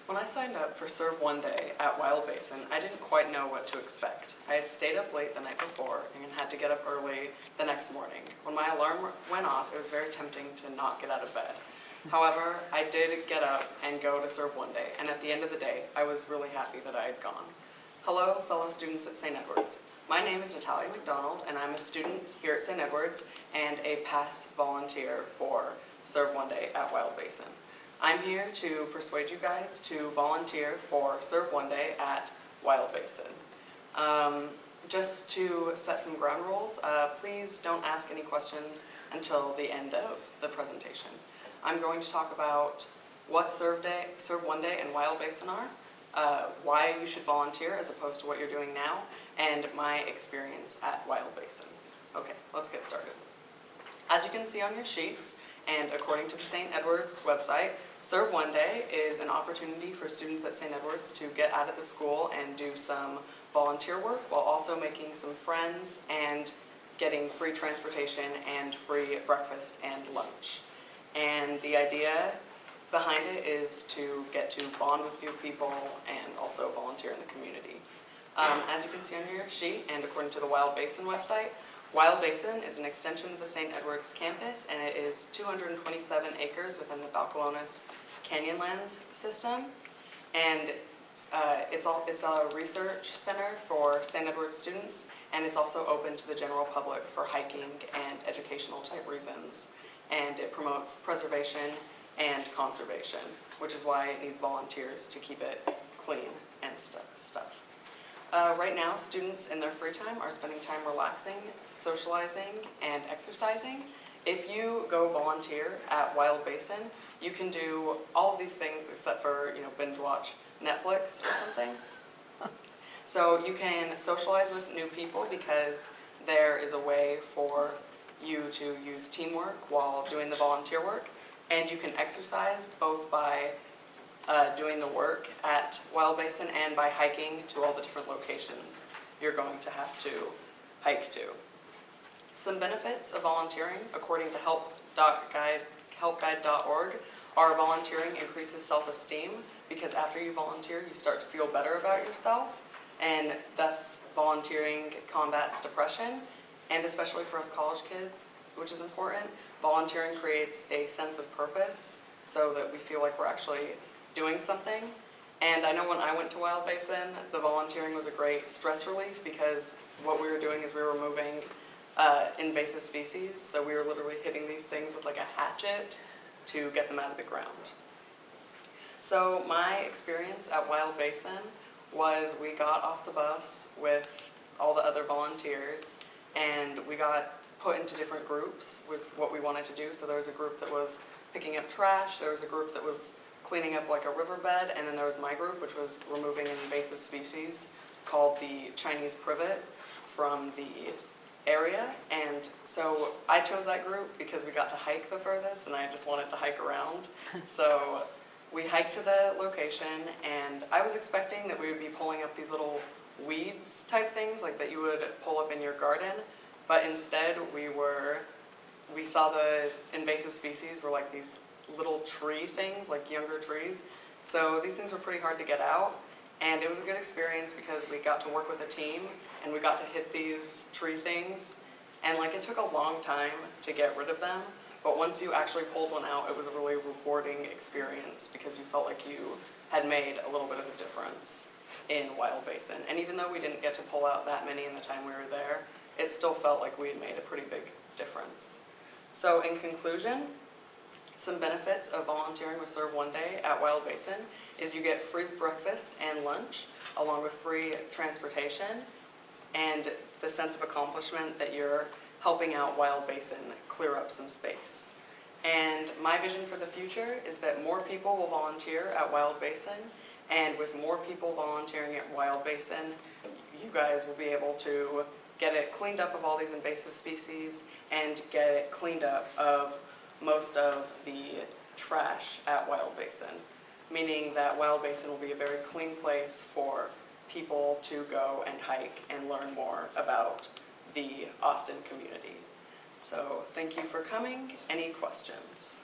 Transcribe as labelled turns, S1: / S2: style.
S1: When I signed up for Serve One Day at Wild Basin, I didn't quite know what to expect. I had stayed up late the night before and had to get up early the next morning. When my alarm went off, it was very tempting to not get out of bed. However, I did get up and go to Serve One Day, and at the end of the day, I was really happy that I had gone. Hello, fellow students at St. Edward's. My name is Natalia McDonald, and I'm a student here at St. Edward's and a past volunteer for Serve One Day at Wild Basin. I'm here to persuade you guys to volunteer for Serve One Day at Wild Basin. Just to set some ground rules, please don't ask any questions until the end of the presentation. I'm going to talk about what Serve One Day and Wild Basin are, why you should volunteer as opposed to what you're doing now, and my experience at Wild Basin. Okay, let's get started. As you can see on your sheets, and according to the St. Edward's website, Serve One Day is an opportunity for students at St. Edward's to get out of the school and do some volunteer work while also making some friends and getting free transportation and free breakfast and lunch. And the idea behind it is to get to bond with new people and also volunteer in the community. As you can see on your sheet, and according to the Wild Basin website, Wild Basin is an extension of the St. Edward's campus, and it is 227 acres within the Balcones Canyonlands system. And it's a research center for St. Edward's students, and it's also open to the general public for hiking and educational type reasons. And it promotes preservation and conservation, which is why it needs volunteers to keep it clean and stuff. Right now, students in their free time are spending time relaxing, socializing, and exercising. If you go volunteer at Wild Basin, you can do all of these things except for, binge watch Netflix or something. So you can socialize with new people because there is a way for you to use teamwork while doing the volunteer work, and you can exercise both by doing the work at Wild Basin and by hiking to all the different locations you're going to have to hike to. Some benefits of volunteering, according to helpguide.org, are volunteering increases self-esteem because after you volunteer, you start to feel better about yourself, and thus volunteering combats depression, and especially for us college kids, which is important, volunteering creates a sense of purpose so that we feel like we're actually doing something. And I know when I went to Wild Basin, the volunteering was a great stress relief because what we were doing is we were removing invasive species. So we were literally hitting these things with like a hatchet to get them out of the ground. So my experience at Wild Basin was we got off the bus with all the other volunteers and we got put into different groups with what we wanted to do. So there was a group that was picking up trash, there was a group that was cleaning up like a riverbed, and then there was my group, which was removing an invasive species called the Chinese privet from the area. And so I chose that group because we got to hike the furthest, and I just wanted to hike around. So we hiked to the location, and I was expecting that we would be pulling up these little weeds type things, like that you would pull up in your garden, but instead we saw the invasive species were like these little tree things, like younger trees. So these things were pretty hard to get out, and it was a good experience because we got to work with a team and we got to hit these tree things, and like it took a long time to get rid of them, but once you actually pulled one out, it was a really rewarding experience because you felt like you had made a little bit of a difference in Wild Basin. And even though we didn't get to pull out that many in the time we were there, it still felt like we had made a pretty big difference. So in conclusion, some benefits of volunteering with Serve One Day at Wild Basin is you get free breakfast and lunch along with free transportation and the sense of accomplishment that you're helping out Wild Basin clear up some space. And my vision for the future is that more people will volunteer at Wild Basin, and with more people volunteering at Wild Basin, you guys will be able to get it cleaned up of all these invasive species and get it cleaned up of most of the trash at Wild Basin, meaning that Wild Basin will be a very clean place for people to go and hike and learn more about the Austin community. So thank you for coming. Any questions?